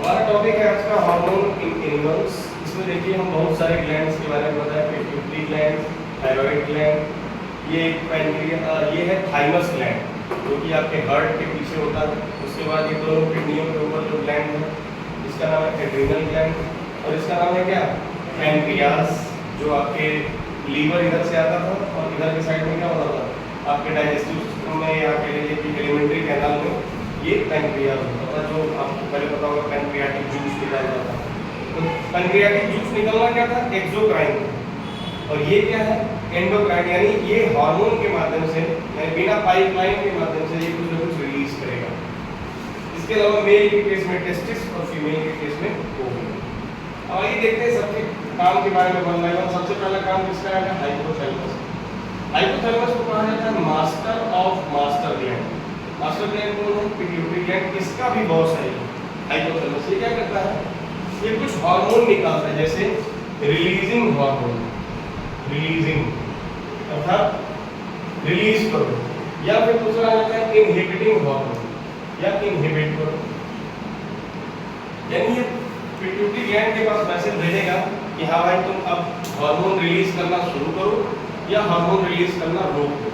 हमारा टॉपिक है आज का हार्मोन इन एनिमल्स। इसमें देखिए हम बहुत सारे ग्लैंड्स के बारे में बताएं, पिट्यूटरी ग्लैंड, थायराइड ग्लैंड, ये ये है थाइमस ग्लैंड जो कि आपके हार्ट के पीछे होता है। उसके बाद ये दोनों किडनियों के ऊपर जो ग्लैंड है इसका नाम है एड्रिनल ग्लैंड, और इसका नाम है क्या, पैनक्रियास, जो आपके लीवर इधर से आता था और इधर की साइड में क्या होता था, आपके डाइजेस्टिव सिस्टम में या कह लीजिए कि एलिमेंट्री कैनाल में ये पैनक्रियास होता था, जो आपको पहले पता होगा पैनक्रियाटिक जूस निकाला जाता था। तो पैनक्रियाटिक जूस निकलना क्या था, एक्सोक्राइन, और ये क्या है, एंडोक्राइन, यानी ये हार्मोन के माध्यम से, यानी बिना पाइपलाइन के माध्यम से ये कुछ ना कुछ रिलीज करेगा। इसके अलावा मेल के केस में टेस्टिस और फीमेल के केस में ओवरी। अब आइए देखते हैं सबके काम के बारे में वन बाय वन। सबसे पहला काम किसका है, हाइपोथैलेमस। हाइपोथैलेमस को कहा जाता है master of master gland. Master gland कौन है, पिट्यूटरी ग्लैंड, इसका भी बॉस है हाइपोथैलेमस। ये क्या करता है, ये कुछ हार्मोन निकालता है, जैसे रिलीजिंग हार्मोन, रिलीजिंग अर्थात रिलीज करो, या फिर दूसरा आता है इनहिबिटिंग हार्मोन, या इनहिबिट करो। यानी ये पिट्यूटरी ग्लैंड के पास मैसेज भेजेगा कि हाँ भाई तुम अब हार्मोन रिलीज करना शुरू करो या हार्मोन रिलीज करना रोक दो।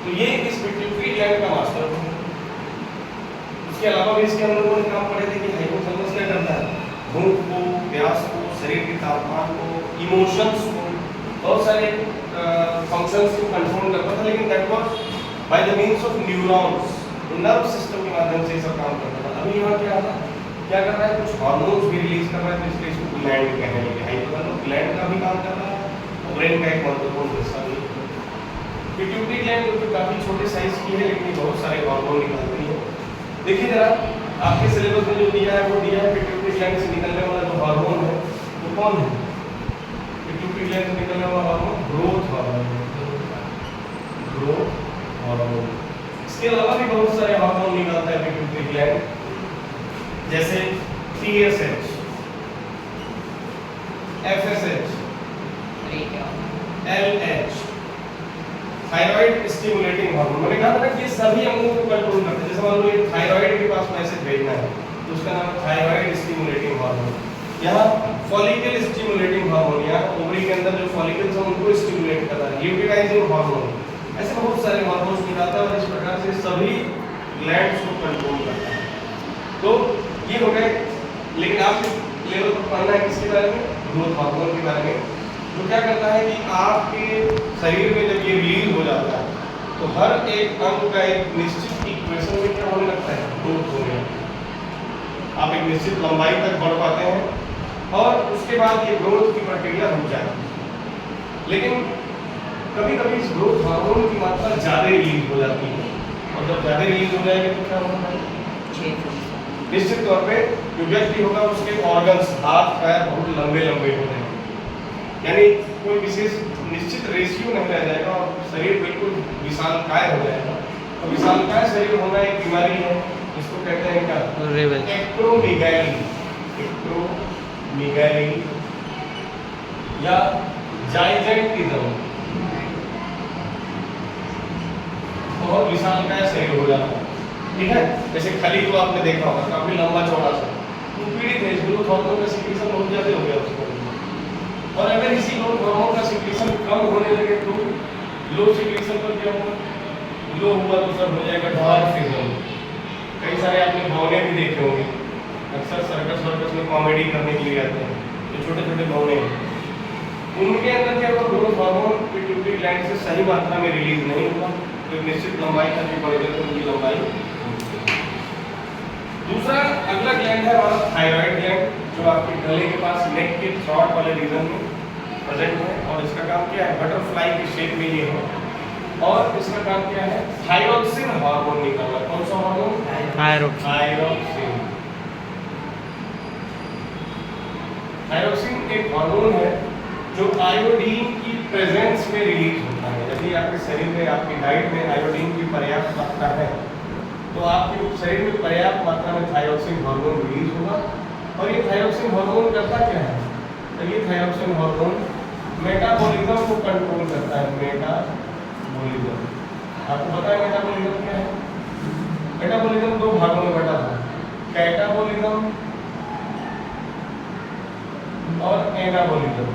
तो ये इस पिट्यूटरी ग्लैंड का मास्टर है। इसके अलावा भी इसके अंदर वो काम पड़े थे कि हाइपोथैलेमस क्या करता है, भूख को, प्यास को, शरीर के तापमान को, इमोशंस को, बहुत सारे फंक्शंस को कंट्रोल करता था, लेकिन that was by the means of neurons, nerve system के माध्यम से ये सब काम करता था। अभी यहाँ क्या कर रहा है, कुछ हार्मोन्स भी रिलीज कर रहा है, तो इसलिए इसको ग्लैंड कहने लगे। हाइपोथैलेमस ग्लैंड का भी काम कर रहा है और ब्रेन का एक महत्वपूर्ण हिस्सा भी है। पिट्यूटरी ग्लैंड जो काफी छोटे साइज की है, लेकिन बहुत सारे हार्मोन निकालती है। देखिए जरा आपके सिलेबस में जो दिया है वो दिया है पिट्यूटरी ग्लैंड से निकलने वाला जो हार्मोन है वो कौन है, पिट्यूटरी ग्लैंड से निकलने वाला hormone growth hormone, growth hormone. इसके अलावा भी बहुत सारे हार्मोन निकालता है पिट्यूटरी ग्लैंड, जैसे TSH, FSH, LH, thyroid stimulating hormone. मैंने कहा था ना कि ये सभी अंगों को कंट्रोल करते हैं। जैसे मान लो ये थायराइड के पास मैसेज भेजना है तो उसका नाम है थायराइड स्टिमुलेटिंग हार्मोन। यहाँ फॉलिकल स्टिमुलेटिंग हार्मोन, यहाँ ओवरी के अंदर जो फॉलिकल्स हैं उनको स्टिमुलेट करता है, ल्यूटिनाइजिंग हार्मोन। ऐसे बहुत सारे हार्मोन्स निकालता है और इस प्रकार से सभी ग्लैंड्स को कंट्रोल करता है। तो ये हो गए, लेकिन आप लेवल पर पढ़ना है किसके बारे में, ग्रोथ हार्मोन के बारे में। तो क्या करता है कि आपके शरीर में जब ये रिलीज हो जाता है तो हर एक अंग का एक निश्चित इक्वेशन में क्या होने लगता है, ग्रोथ होने लगता है। आप एक निश्चित लंबाई तक बढ़ पाते हैं और उसके बाद ये ग्रोथ की प्रक्रिया रुक जाती है। लेकिन कभी कभी इस ग्रोथ हार्मोन की मात्रा ज़्यादा रिलीज हो जाती है, और जब ज़्यादा रिलीज हो जाएगी तो क्या होगा, निश्चित तौर पे जो व्यक्ति होगा उसके ऑर्गन्स, हाथ पैर बहुत लंबे लंबे हो जाएंगे, यानी कोई विशेष निश्चित रेशियो नहीं रह जाएगा और शरीर बिल्कुल विशालकाय हो जाएगा। और विशालकाय शरीर होना एक बीमारी है, इसको कहते हैं क्या, एक्रोमेगाली, एक्रोमेगाली या जाइजेंटिज्म। बहुत विशालकाय शरीर हो जाता है, ठीक है। जैसे खली को आपने देखा होगा, काफी लंबा चौड़ा सा, तो पीड़ित है, ग्रोथ हार्मोन का सिक्रीशन बहुत ज्यादा हो गया उसको। और अगर इसी ग्रोथ हार्मोन का सिक्रीशन कम होने लगे तो लो सिक्रीशन पर क्या होगा, लो हुआ तो सब हो जाएगा डॉर्फिज्म। कई सारे आपने भौने भी देखे होंगे, अक्सर सर्कस में कॉमेडी करने के लिए आते हैं, जो छोटे छोटे भौने उनके अंदर क्या होगा, ग्रोथ हार्मोन पिट्यूटरी ग्लैंड से सही मात्रा में रिलीज नहीं होगा, तो निश्चित लंबाई तक भी बढ़ जाए तो उनकी लंबाई। दूसरा अगला ग्लैंड है हमारा थायराइड ग्लैंड, जो आपके गले के पास नेक के थ्रॉट वाले रीजन में प्रेजेंट है, और इसका काम क्या है, बटरफ्लाई की शेप में ये है, और इसका काम क्या है, थायरोक्सिन हार्मोन निकालना। कौन सा हार्मोन, थायरोक्सिन। थायरोक्सिन एक हार्मोन है जो आयोडीन की प्रेजेंस में रिलीज होता है। यदि आपके शरीर में, आपकी डाइट में आयोडीन की पर्याप्त मात्रा है तो आपके शरीर में पर्याप्त मात्रा में थायरोक्सिन हार्मोन रिलीज होगा। और ये थायरोक्सिन हार्मोन करता क्या है, तो ये थायरोक्सिन हार्मोन मेटाबॉलिज्म को कंट्रोल करता है। मेटाबॉलिज्म, आपको पता है मेटाबॉलिज्म क्या है? मेटाबॉलिज्म दो भागों में बटा है, कैटाबॉलिज्म और एनाबॉलिज्म।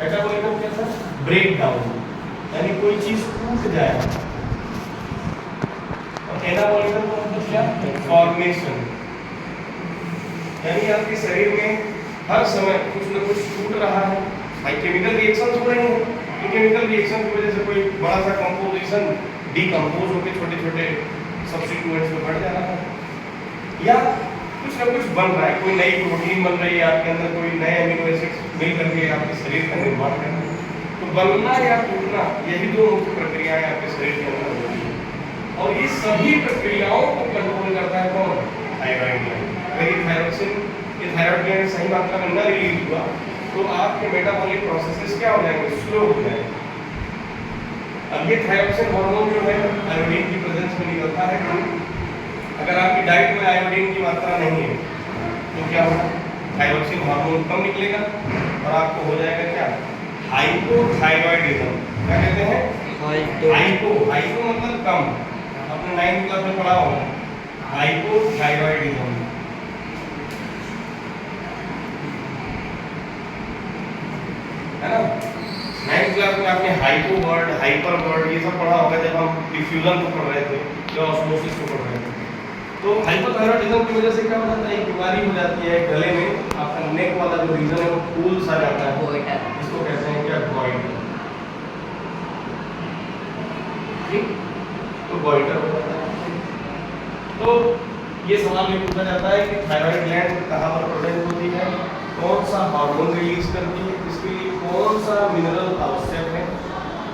एनाबॉलिज्म क्या था? ब्रेक डाउन, यानी कोई चीज टूट जाए। और एनाबॉलिज्म का मतलब क्या? फॉर्मेशन, यानी आपके शरीर में हर समय कुछ न कुछ टूट रहा है। भाई केमिकल रिएक्शन हो रहे हैं, तो केमिकल रिएक्शन की वजह से कोई बड़ा सा कंपोजिशन डीकंपोज होकर छोटे छोटे सब्स्टिट्यूएंट्स में बढ़ जा रहा है, या कुछ न कुछ बन रहा है, कोई नई प्रोटीन बन रही है आपके अंदर, कोई नए अमीनो एसिड्स मिल करके आपके शरीर का निर्माण कर रहे हैं। तो बनना या टूटना, यही दो मुख्य प्रक्रियाएं आपके शरीर के अंदर हो रही है। और ये सभी प्रक्रियाओं को कंट्रोल करता है कौन? Thyroid gland. अगर ये थायराइड ग्लैंड सही मात्रा में न रिलीज हुआ तो आपके मेटाबॉलिक प्रोसेसेस क्या हो जाएंगे? स्लो हो जाएंगे। अब ये थायरोक्सिन हार्मोन जो है आयोडीन की प्रेजेंस में निकलता है। अगर आपकी डाइट में आयोडीन की मात्रा नहीं है तो क्या होगा? थायरोक्सिन हार्मोन कम निकलेगा और आपको हो जाएगा क्या? हाइपोथायरॉयडिज्म। क्या कहते हैं? हाइपो मतलब कम, आपने 9th क्लास में पढ़ा होगा हाइपोथायरॉयडिज्म। है ना? 9th क्लास में आपने हाइपो वर्ड, हाइपर वर्ड ये सब पढ़ा होगा जब हम डिफ्यूजन को पढ़ रहे थे या ऑस्मोसिस को पढ़ रहे थे। तो हाइपोथायरॉयडिज्म की वजह से क्या हो जाता है? एक बीमारी हो जाती है गले में, आपका नेक वाला जो रीजन है वो फूल सा जाता है, इसको कहते हैं क्या? गॉइटर। ठीक, तो गॉइटर हो जाता है। तो ये सवाल ये पूछा जाता है कि थायराइड ग्लैंड कहाँ पर प्रेजेंट होती है, कौन सा हार्मोन रिलीज करती है, इसके लिए कौन सा मिनरल आवश्यक है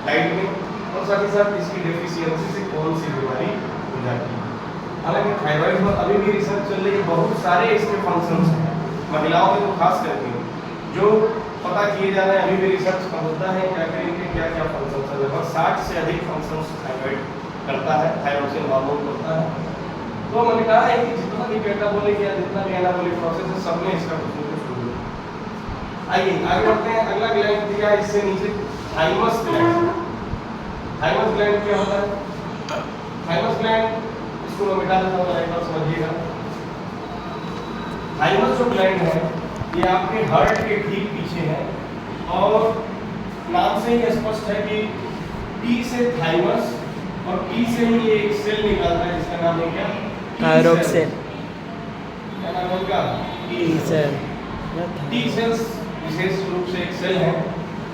डाइट में, और साथ ही साथ इसकी डेफिशिएंसी से कौन सी बीमारी हो जाती है। हालांकि थायराइड पर अभी भी रिसर्च चल रही है, बहुत सारे इसके फंक्शंस हैं, महिलाओं में तो खास करके जो पता किए जा रहे हैं। अभी भी रिसर्च का होता है क्या क्या इनके क्या क्या फंक्शंस हैं। लगभग 60 से अधिक फंक्शंस थायराइड करता है, थायरोक्सिन हार्मोन करता है। तो मैंने कहा है कि जितना भी मेटाबॉलिक या जितना भी एनाबॉलिक प्रोसेस है सब में इसका कुछ न कुछ रोल है। आइए आगे बढ़ते हैं। अगला ग्लैंड दिया इससे नीचे थाइमस ग्लैंड। थाइमस ग्लैंड क्या होता है? थाइमस ग्लैंड इसको मैं मिटा देता हूँ, एक बार समझिएगा। थाइमस जो ग्लैंड है ये आपके हार्ट के ठीक पीछे है, और नाम से ही स्पष्ट है कि टी से थाइमस और टी से ही ये एक सेल निकलता है जिसका नाम है क्या? थायरोक्सिन। क्या नाम है उनका? T cell. टी सेल्स विशेष रूप से एक सेल है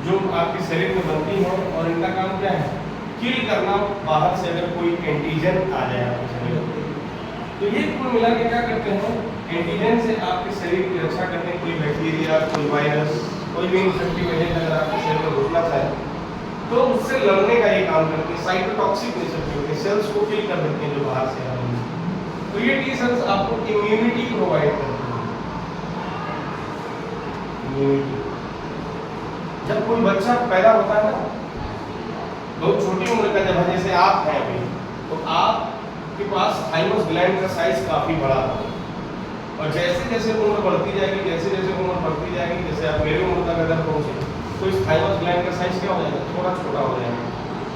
जो आपके शरीर में बनती है, और इनका काम क्या है? किल करना बाहर से अगर कोई एंटीजन आ जाए आपके शरीर में। तो ये कुल मिला के क्या करते हैं? एंटीजन से आपके शरीर की रक्षा करते हैं। कोई बैक्टीरिया, कोई वायरस, कोई भी इन्फेक्टिव एजेंट अगर आपके शरीर में घुसना चाहे तो उससे लड़ने का ये काम करते हैं। साइटोटॉक्सिक नेचर के होते हैं, सेल्स को किल कर देते हैं जो बाहर से आ रहे हैं। तो ये टी सेल्स आपको इम्यूनिटी प्रोवाइड करते हैं। इम्यूनिटी, जब कोई बच्चा पैदा होता है ना, बहुत छोटी उम्र का जब है, जैसे आप हैं अभी, तो आपके पास थाइमस ग्लैंड का साइज काफी बड़ा है, और जैसे जैसे उम्र बढ़ती जाएगी, जैसे जैसे उम्र बढ़ती जाएगी, जैसे आप मेरी उम्र तक अगर पहुंचे तो इस थाइमस ग्लैंड का साइज क्या हो जाएगा? थोड़ा छोटा हो जाएगा।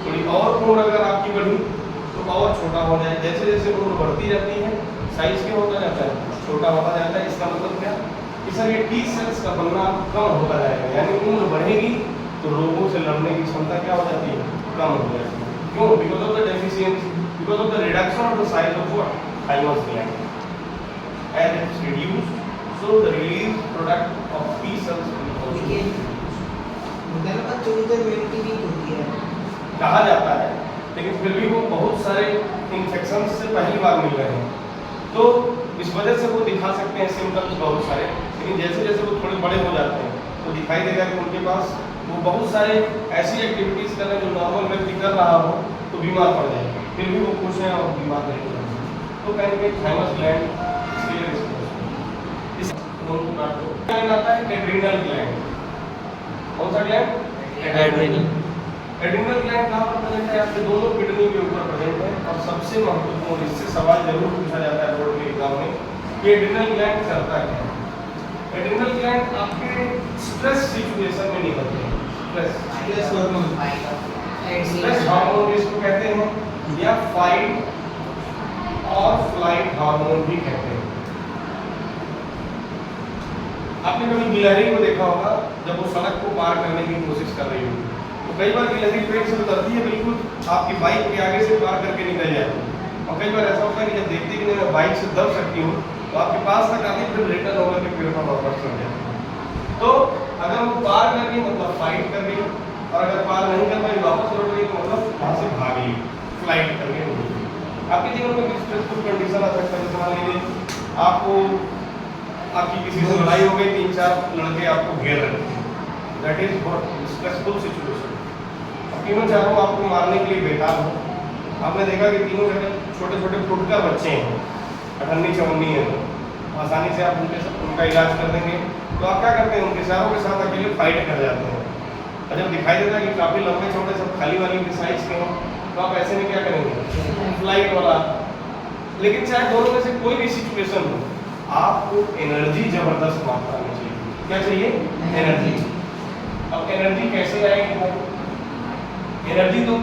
थोड़ी और उम्र अगर आपकी बढ़ी तो और छोटा हो जाए। जैसे जैसे उम्र बढ़ती जाती है साइज क्या होता जाता है? छोटा होता जाता है। इसका मतलब क्या? कि सर ये टी सेल्स का बनना कम होता जाएगा, यानी उम्र बढ़ेगी तो रोगों से लड़ने की क्षमता क्या हो जाती है? कम हो जाती है। क्यों? Because of the deficiency, because of the reduction of the size of what? Thymus gland. As it's reduced so the release product of T cells बच्चों की तो इम्यूनिटी वीक होती है कहा जाता है, लेकिन फिर भी वो बहुत सारे इन्फेक्शन से पहली बार मिल रहे हैं, तो इस वजह से वो दिखा सकते हैं सिम्टम्स बहुत सारे। लेकिन जैसे जैसे वो थोड़े बड़े हो जाते हैं तो दिखाई देगा कि उनके पास वो बहुत सारे ऐसी एक्टिविटीज़ कर रहे हैं जो नॉर्मल व्यक्ति कर रहा हो तो बीमार पड़ जाएगा, फिर भी वो खुश हैं और बीमार नहीं हो जाते। तो कहेंगे थाइमस ग्लैंड इस ग्लैंड आता है एड्रिनल ग्लैंड। कौन सा ग्लैंड? एड्रिनल। एड्रिनल ग्लैंड कहाँ पर प्रेजेंट है? आपके दोनों किडनी के ऊपर प्रेजेंट है। और सबसे महत्वपूर्ण, इससे सवाल जरूर पूछा जाता है बोर्ड के एग्जाम में, कि एड्रिनल ग्लैंड करता क्या है? एड्रिनल ग्लैंड आपके स्ट्रेस सिचुएशन में निकलते हैं। स्ट्रेस हार्मोन, स्ट्रेस हार्मोन इसको कहते हैं, या फाइट और फ्लाइट हार्मोन भी कहते हैं। आपने कभी गिलहरी को देखा होगा जब वो सड़क को पार करने की कोशिश कर रही होगी, तो कई बार गिलहरी पेड़ से उतरती है, बिल्कुल आपकी बाइक के आगे से पार करके निकल जाती है। और कई बार ऐसा होता है कि जब देखती है कि मैं बाइक से दब सकती हूँ, तो आपके पास तक आती है, फिर रिटर्न होकर के पेड़ पर वापस चल जाती है। तो अगर वो पार कर गई मतलब फाइट कर गई, और अगर पार नहीं कर पाई वापस लौट गई तो मतलब वहाँ से भाग ली, फ्लाइट करके हो गई। आपके जीवन में स्ट्रेसफुल कंडीशन आ सकता है, जैसे मान लीजिए आपको आपकी किसी से लड़ाई हो गई, 3-4 लड़के आपको घेर रहे हैं, दैट इज बहुत स्ट्रेसफुल सिचुएशन। अब तीनों चारों आपको मारने के लिए बेकार हो। आपने देखा कि तीनों जगह छोटे छोटे फुटकर बच्चे हैं, 18-19 है, तो आसानी से आप उनका इलाज कर देंगे। तो आप क्या करते हैं, उनके चारों के साथ अकेले फाइट कर जाते हैं। और जब दिखाई देता है कि काफ़ी लंबे छोटे सब खाली वाली के साइज के हैं, तो आप ऐसे में क्या करेंगे, फ्लाइट वाला। लेकिन चाहे दोनों में से कोई भी सिचुएशन हो, आपको एनर्जी जबरदस्त मात्रा में चाहिए। क्या चाहिए? एनर्जी। अब एनर्जी कैसे आएगी? एनर्जी तो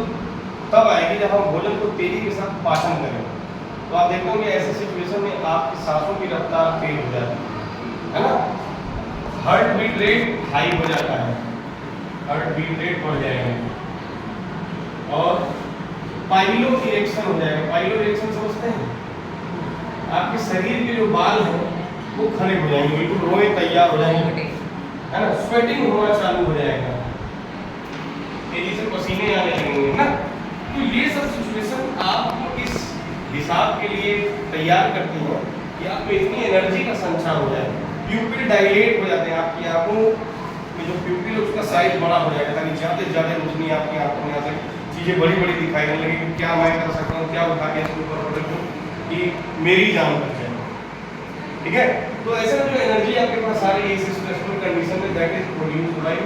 तब आएगी जब हम भोजन को तेजी के साथ पाचन करें। तो आप देखते होंगे ऐसे सिचुएशन में आपकी सांसों की रफ्तार तेज हो जाती है ना, हार्ट बीट रेट हाई हो जाता है, हार्ट बीट रेट बढ़ जाएगा, और पाइलो इरेक्शन हो जाएगा। पाइलो इरेक्शन समझते हैं? आपके शरीर के जो बाल हैं वो खड़े हो जाएंगे, बिल्कुल रोए तैयार हो जाएंगे, है ना, स्वेटिंग होना चालू हो जाएगा, तेजी से पसीने आने लगेंगे ना। तो ये सब सिचुएशन आपको इस हिसाब के लिए तैयार करती है कि आपको इतनी एनर्जी का संचार हो जाए, प्यूपिल डायलेट हो जाते हैं, आपकी आंखों में जो प्यूपिल उसका साइज बड़ा हो जाएगा, ताकि ज़्यादा से ज़्यादा रोशनी आपकी आंखों में आ सके, चीज़ें बड़ी बड़ी दिखाई देने लगी कि क्या मैं कर सकता हूँ, क्या उठा के इसके ऊपर पड़ सकूँ कि मेरी जान बच जाए। ठीक है, तो ऐसा जो एनर्जी आपके पास आ रही है इस स्ट्रेसफुल कंडीशन में, that is produced by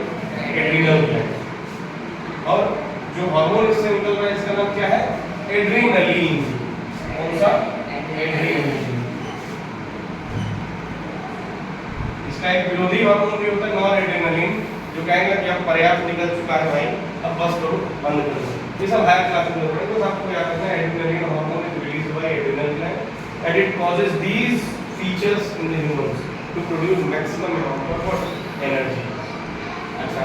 adrenal gland. और जो हार्मोन इससे निकल रहा है इसका नाम क्या है? एड्रेनलिन। कौन सा? एड्रेनलिन। इसका एक विरोधी हार्मोन भी होता है, नॉन एड्रेनलिन, जो कहेगा कि अब पर्याप्त निकल चुका है भाई, अब बस करो, बंद करो। ये सब हायर क्लास में होते हैं, तो आपको याद रखना है adrenaline hormone is released by adrenal gland and it causes these features in the humans to produce maximum amount of energy. अच्छा,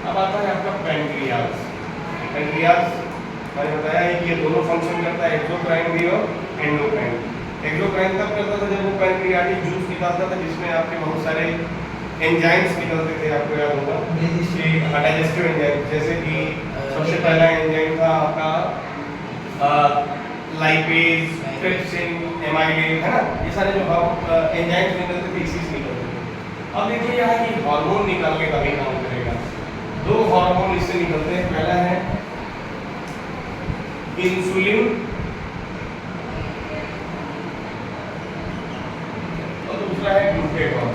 अब आता है आपका पैनक्रियाज। पैनक्रियाज मैंने बताया है कि ये दोनों फंक्शन करता है, एक्सोक्राइन भी और एंडोक्राइन। एक्सोक्राइन तब करता था जब वो पैनक्रियाटिक जूस निकालता था, जिसमें आपके बहुत सारे एंजाइम्स निकलते थे, आपको याद होगा कि डाइजेस्टिव एंजाइम, जैसे कि सबसे पहला एंजाइम था आपका लाइपेज, ट्रिप्सिन, एमाइलेज, है ना, ये सारे जो एंजाइम्स निकलते थे इसी से निकलते थे। अब देखिए यहाँ की हार्मोन निकालने का भी काम करेगा। दो हार्मोन इससे निकलते हैं, पहला है इंसुलिन और दूसरा है ग्लूकेगॉन।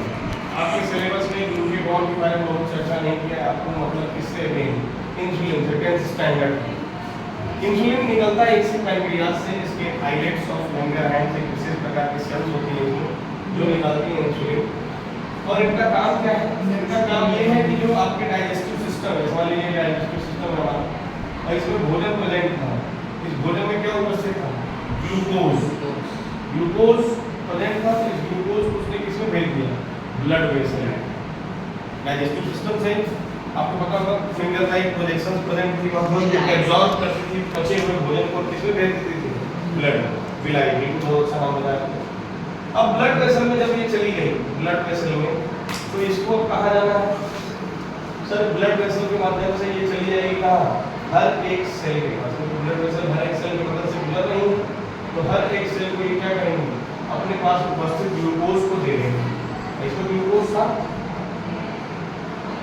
आपके सिलेबस में ग्लूकेगॉन के बारे में बहुत चर्चा नहीं किया है, आपको मतलब किससे नहीं, इंसुलिन से, 10th स्टैंडर्ड। इंसुलिन निकलता है इसी पैनक्रियाज से, इसके आइलेट्स ऑफ लैंगरहैंस से विशेष प्रकार की सेल्स होती हैं जो निकालती हैं इंसुलिन। और इनका काम क्या है? इनका काम ये है कि जो आपके डाइजेस्टिव सिस्टम है, मान लीजिए डाइजेस्टिव सिस्टम है हमारा, और इसमें भोजन प्रेजेंट था, इस भोजन में क्या उपस्थित था? ग्लूकोज। ग्लूकोज प्रेजेंट था, तो इस ग्लूकोज को उसने किसमें भेज दिया? ब्लड वेसल में। डाइजेस्टिव सिस्टम से आपको पता होगा फिंगर लाइक प्रोजेक्शंस प्रेजेंट थी, वहां पर एब्जॉर्ब करती थी पचे हुए भोजन को, किसमें भेज देती थी? ब्लड, बिलाई, बिल्कुल बहुत अच्छा नाम बताया। अब ब्लड वेसल में जब ये चली गई, ब्लड वेसल में, तो इसको कहाँ जाना है? सर ब्लड वेसल के माध्यम से ये चली जाएगी कहाँ? हर एक सेल के पास। तो ब्लड वेसल हर एक सेल की मदद से गुजर रही है, तो हर एक सेल को ये क्या करेंगे? अपने पास उपस्थित ग्लूकोज को दे देंगे। इसमें ग्लूकोज था,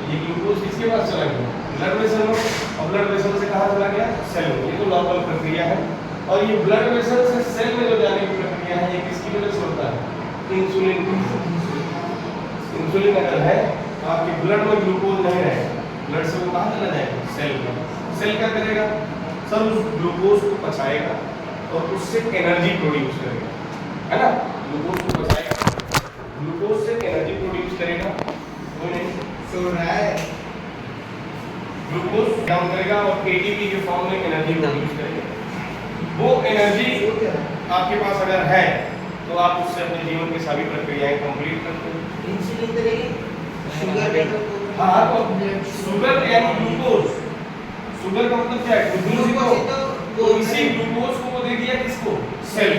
ये ग्लूकोज किसके पास चला गया? ब्लड वेसल में, और ब्लड वेसल से कहाँ चला गया? सेल में। ये तो नॉर्मल प्रक्रिया है। और ये ब्लड वेसल से सेल में जो जाने की प्रक्रिया है, ये किसकी वजह से होता है? इंसुलिन की। इंसुलिन अगर है तो आपके ब्लड में ग्लूकोज नहीं रहेगा, ब्लड से वो कहाँ चला जाएगा? सेल में। सेल क्या करेगा? सर उस ग्लूकोज को पचाएगा और उससे एनर्जी प्रोड्यूस करेगा, है ना, ग्लूकोज को पचाएगा, ग्लूकोज से एनर्जी प्रोड्यूस करेगा, वो नहीं सो रहा है, ग्लूकोज डाउन करेगा और एटीपी के फॉर्म में एनर्जी प्रोड्यूस करेगा। वो एनर्जी आपके पास अगर है तो आप उससे अपने जीवन की सभी प्रक्रियाएं कंप्लीट करते हो। इंसुलिन देंगे शुगर लेवल को हाँ, तो शुगर एंड ग्लूकोज, शुगर का मतलब क्या है? ग्लूकोज तो इसी ग्लूकोज को वो दे दिया किसको? सेल।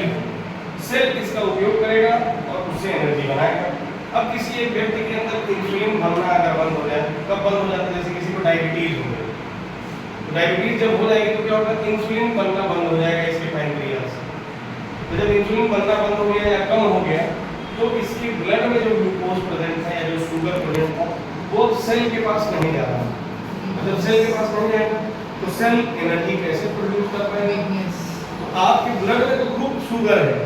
सेल इसका उपयोग करेगा और उससे एनर्जी बनाएगा। अब किसी एक व्यक्ति के अंदर इंसुलिन बनना अगर बंद हो जाए, कब बंद हो जाता है? जैसे किसी को डायबिटीज हो गई, तो डायबिटीज जब हो जाएगी तो क्या होगा? इंसुलिन बनना बंद हो जाएगा इसके पैंक्रियास। तो जब इंसुलिन बनना बंद हो गया या कम हो गया, तो इसके ब्लड में जो ग्लूकोज प्रेजेंट है या जो शुगर प्रेजेंट है वो सेल के पास नहीं जा रहा। तो जब सेल के पास नहीं जाएगा तो सेल एनर्जी कैसे प्रोड्यूस कर पाएगा? तो आपके ब्लड में तो खूब शुगर है,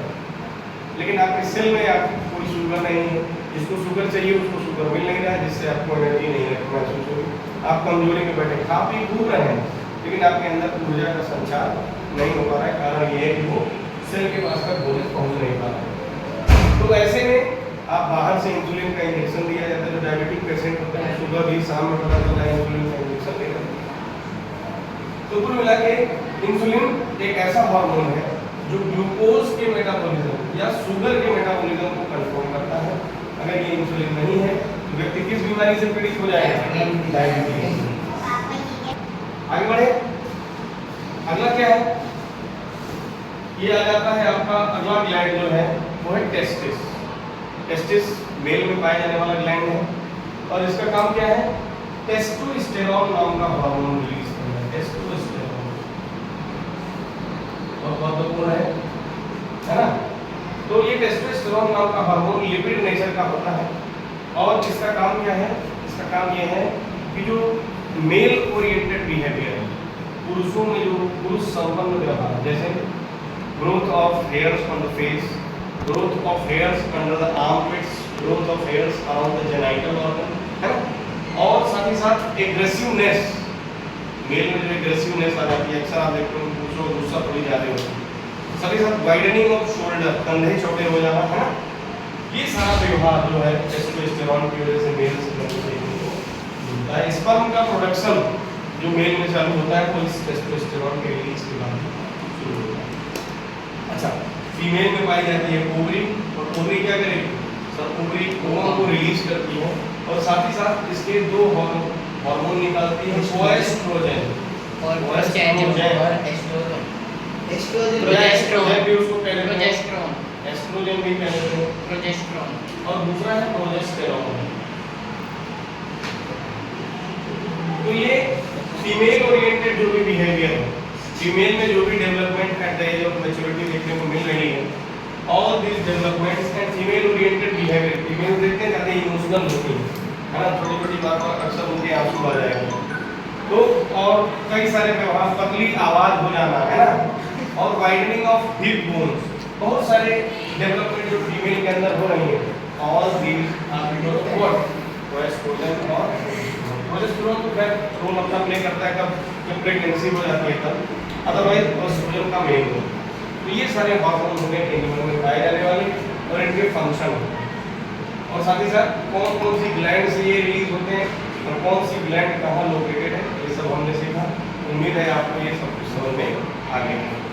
लेकिन आपके सेल में आपको कोई शुगर नहीं है। जिसको शुगर चाहिए उसको शुगर मिल नहीं रहा है, जिससे आपको एनर्जी नहीं महसूस होगी। आप कमजोरी में बैठे खा पी खूब रहे हैं, लेकिन आपके अंदर ऊर्जा का संचार नहीं हो पा रहा है। कारण ये है कि वो सेल के पास तक भोजन पहुंच नहीं पा रहा है। तो ऐसे में आप बाहर से इंसुलिन का इंजेक्शन दिया जाता है। जो डायबिटिक पेशेंट होते हैं सुबह भी शाम में पता चलता है इंसुलिन का इंजेक्शन लेना। तो कुल मिला के इंसुलिन एक ऐसा हार्मोन है जो ग्लूकोज के मेटाबॉलिज्म या शुगर के मेटाबॉलिज्म को कंट्रोल करता है। अगर ये इंसुलिन नहीं है तो व्यक्ति किस बीमारी से पीड़ित हो जाएगा? डायबिटीज। आगे बढ़े, अगला क्या है? ये आ जाता है आपका अगला ग्लैंड जो है वो है टेस्टिस। टेस्टिस मेल में पाया जाने वाला ग्लैंड है और इसका काम क्या है? टेस्टोस्टेरोन नाम का हार्मोन रिलीज करना है। टेस्टोस्टेरोन बहुत महत्वपूर्ण है ना? तो ये टेस्टोस्टेरोन नाम का हार्मोन लिपिड नेचर का होता है और इसका काम क्या है? इसका काम ये है कि जो मेल ओरिएंटेड बिहेवियर है, पुरुषों में जो पुरुष संबंध व्यवहार, जैसे growth of hairs on the face, growth of hairs under the armpits, growth of hairs around the genital organ, है ना? और साथ ही साथ एग्रेसिवनेस, मेल में जो एग्रेसिवनेस आ जाती है, अक्सर आप देखते हो पुरुषों को गुस्सा थोड़ी ज्यादा होता है। साथ ही साथ वाइडनिंग ऑफ शोल्डर, कंधे छोटे हो जाना, है ना? ये सारा व्यवहार जो है टेस्टोस्टेरोन की वजह से मेल से मिलता है। स्पर्म का प्रोडक्शन जो मेल में चालू होता है तो इस टेस्टोस्टेरोन के रिलीज के बाद शुरू होता है। अच्छा, फीमेल में पाई जाती है ओवरी, और ओवरी क्या करेगी? सर ओवरी ओवम को रिलीज करती है और साथ ही साथ इसके दो हार्मोन निकालती है, ओएस्ट्रोजन और एस्ट्रोजन प्रोजेस्टेरोन भी उसको कहते हैं, प्रोजेस्टेरोन, एस्ट्रोजन भी कहते हैं, प्रोजेस्टेरोन और दूसरा है प्रोजेस्टेरोन। तो ये फीमेल ओरिएंटेड जो भी बिहेवियर है, फीमेल में जो भी development at the age of maturity देखने को मिल रही है, all this developments and female oriented behaviour, female देखते हैं ज़्यादा इमोशनल होती है ना? छोटी छोटी बात पर अक्सर उनके आंसू आ जाएंगे, तो और कई सारे व्यवहार, पतली आवाज हो जाना, है ना? और वाइडनिंग ऑफ हिप बोन्स, बहुत सारे डेवलपमेंट जो फीमेल के अंदर हो रही है, all these are because of what? Progesterone. और प्रोजेस्टेरोन तो खैर रोल अपना प्ले करता है जब प्रेगनेंसी हो जाती है तब, अदरवाइज प्रोजेस्टेरोन का मेन रोल। तो ये सारे हार्मोन हो गए एनिमल में पाए जाने वाले और इनके फंक्शन, और साथ ही साथ कौन कौन सी ग्लैंड से ये रिलीज होते हैं और कौन सी ग्लैंड कहाँ लोकेटेड है, ये सब हमने सीखा। उम्मीद है आपको ये सब कुछ समझ में आ गया।